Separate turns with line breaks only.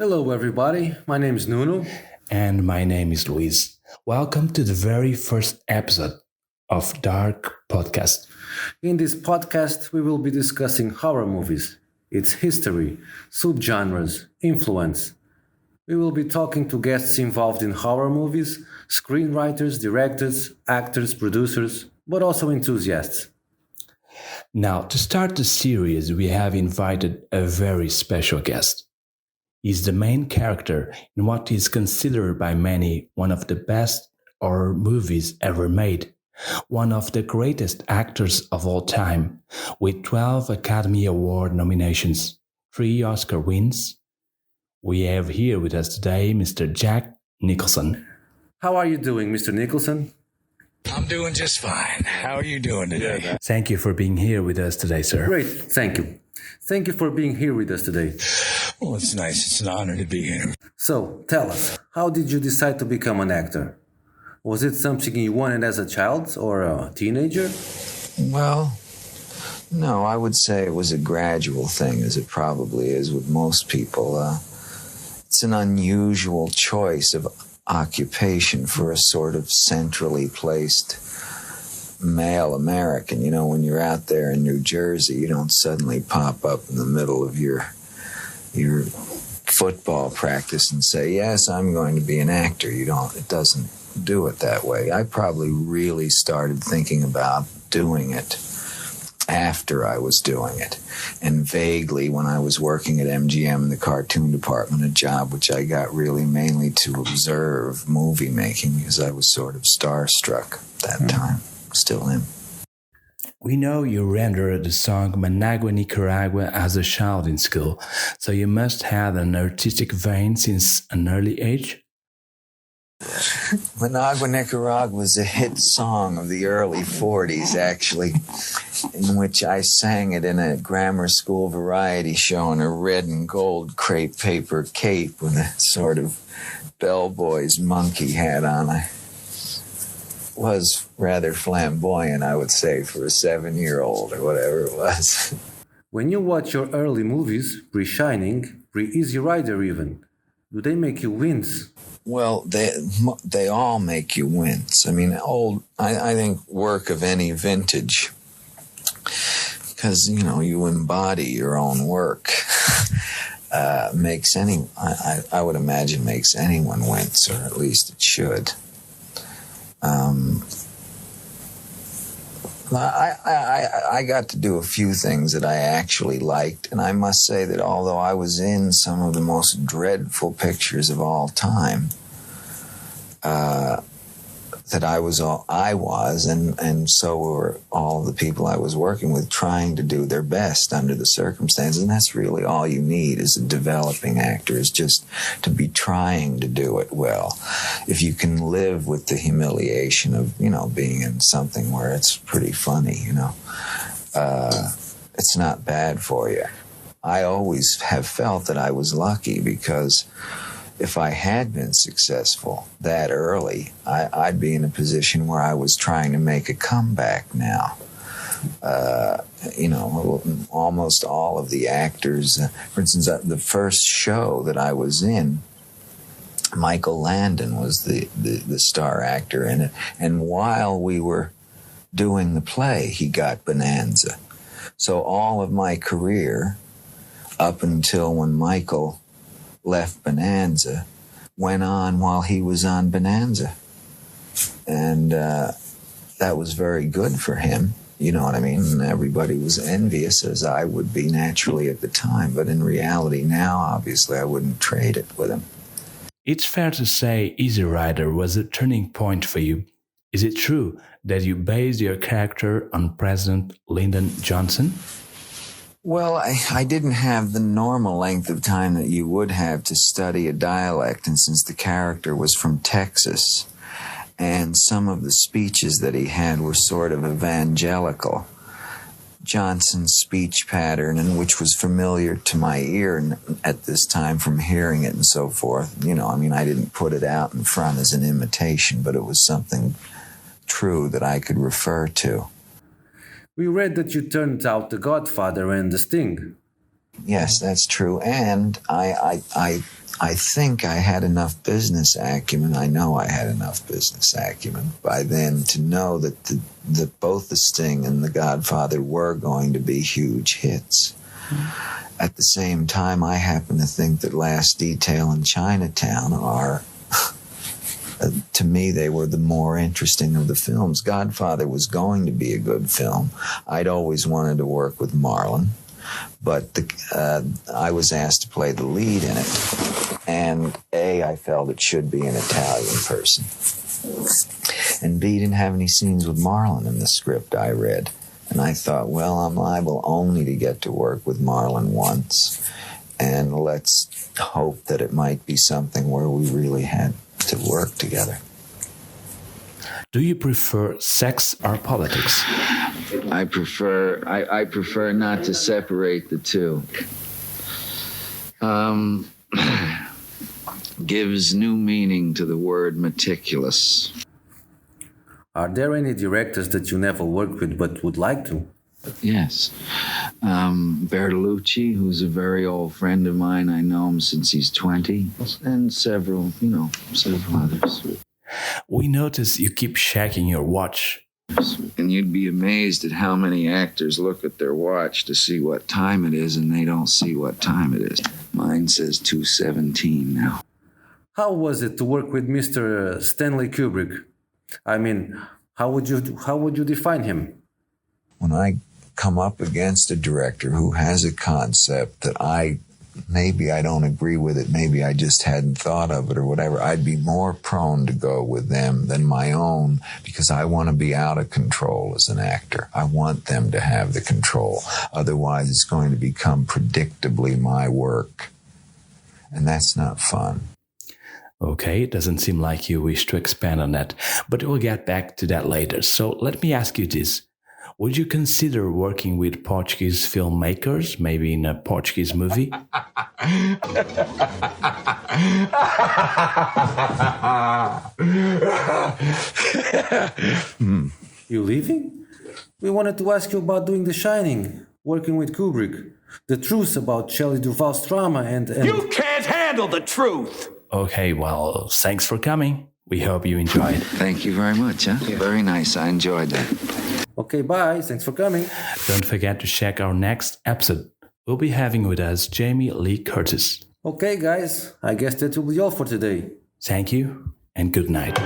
Hello, everybody. My name is Nuno.
And my name is Luis. Welcome to the very first episode of Dark Podcast.
In this podcast, we will be discussing horror movies, its history, subgenres, influence. We will be talking to guests involved in horror movies, screenwriters, directors, actors, producers, but also enthusiasts.
Now, to start the series, we have invited a very special guest. He's the main character in what is considered by many one of the best horror movies ever made, one of the greatest actors of all time, with 12 Academy Award nominations, 3 Oscar wins. We have here with us today Mr. Jack Nickolson.
How are you doing, Mr. Nicholson?
I'm doing just fine. How are you doing today?
Thank you for being here with us today, sir.
Great, thank you. Thank you for being here with us today.
Well, it's nice. It's an honor to be here.
So, tell us, how did you decide to become an actor? Was it something you wanted as a child or a teenager?
Well, no, I would say it was a gradual thing, as it probably is with most people. It's an unusual choice of occupation for a sort of centrally placed male American. You know, when you're out there in New Jersey, you don't suddenly pop up in the middle of your football practice and say, yes, I'm going to be an actor. It doesn't do it that way. I probably really started thinking about doing it after I was doing it. And vaguely when I was working at MGM in the cartoon department, a job which I got really mainly to observe movie making because I was sort of starstruck that time. Still am.
We know you rendered the song Managua, Nicaragua as a child in school, so you must have an artistic vein since an early age?
Managua, Nicaragua was a hit song of the early 40s, actually, in which I sang it in a grammar school variety show in a red and gold crepe paper cape with a sort of bellboy's monkey hat on. I was rather flamboyant, I would say, for a 7-year-old or whatever it was.
When you watch your early movies, pre-Shining, pre-Easy Rider even, do they make you wince?
Well, they all make you wince. I mean, I think work of any vintage, because, you know, you embody your own work, I would imagine makes anyone wince, or at least it should. I got to do a few things that I actually liked, and I must say that although I was in some of the most dreadful pictures of all time, that I was, and so were all the people I was working with, trying to do their best under the circumstances. And that's really all you need as a developing actor, is just to be trying to do it well. If you can live with the humiliation of, you know, being in something where it's pretty funny, you know, it's not bad for you. I always have felt that I was lucky, because if I had been successful that early, I'd be in a position where I was trying to make a comeback now. You know, almost all of the actors, for instance, the first show that I was in, Michael Landon was the star actor in it. And while we were doing the play, he got Bonanza. So all of my career, up until when Michael left Bonanza, went on while he was on Bonanza. And that was very good for him. You know what I mean? And everybody was envious, as I would be naturally at the time. But in reality now, obviously, I wouldn't trade it with him.
It's fair to say Easy Rider was a turning point for you. Is it true that you based your character on President Lyndon Johnson?
Well, I didn't have the normal length of time that you would have to study a dialect, and since the character was from Texas, and some of the speeches that he had were sort of evangelical, Johnson's speech pattern, and which was familiar to my ear at this time from hearing it and so forth. You know, I mean, I didn't put it out in front as an imitation, but it was something true that I could refer to.
We read that you turned out The Godfather and The Sting.
Yes, that's true. And I I think I had enough business acumen. I know I had enough business acumen by then to know that that both The Sting and The Godfather were going to be huge hits. At the same time, I happen to think that Last Detail and Chinatown are, to me, they were the more interesting of the films. Godfather was going to be a good film. I'd always wanted to work with Marlon, but I was asked to play the lead in it. And A, I felt it should be an Italian person. And B, didn't have any scenes with Marlon in the script I read. And I thought, well, I'm liable only to get to work with Marlon once. And let's hope that it might be something where we really had to work together.
Do you prefer sex or politics?
I prefer not to separate the two. Gives new meaning to the word meticulous.
Are there any directors that you never worked with but would like to?
Yes. Bertolucci, who's a very old friend of mine. I know him since he's 20. And several others.
We notice you keep checking your watch.
And you'd be amazed at how many actors look at their watch to see what time it is, and they don't see what time it is. Mine says 2:17 now.
How was it to work with Mr. Stanley Kubrick? I mean, how would you define him?
When I come up against a director who has a concept that maybe I don't agree with it, maybe I just hadn't thought of it or whatever, I'd be more prone to go with them than my own, because I want to be out of control as an actor. I want them to have the control. Otherwise, it's going to become predictably my work. And that's not fun.
Okay, it doesn't seem like you wish to expand on that, but we'll get back to that later. So let me ask you this. Would you consider working with Portuguese filmmakers, maybe in a Portuguese movie?
You leaving? We wanted to ask you about doing The Shining, working with Kubrick, the truth about Shelley Duvall's trauma and...
You can't handle the truth!
Okay, well, thanks for coming. We hope you enjoyed.
Thank you very much. Very nice. I enjoyed that.
Okay, bye. Thanks for coming.
Don't forget to check our next episode. We'll be having with us Jamie Lee Curtis.
Okay, guys. I guess that will be all for today.
Thank you and good night.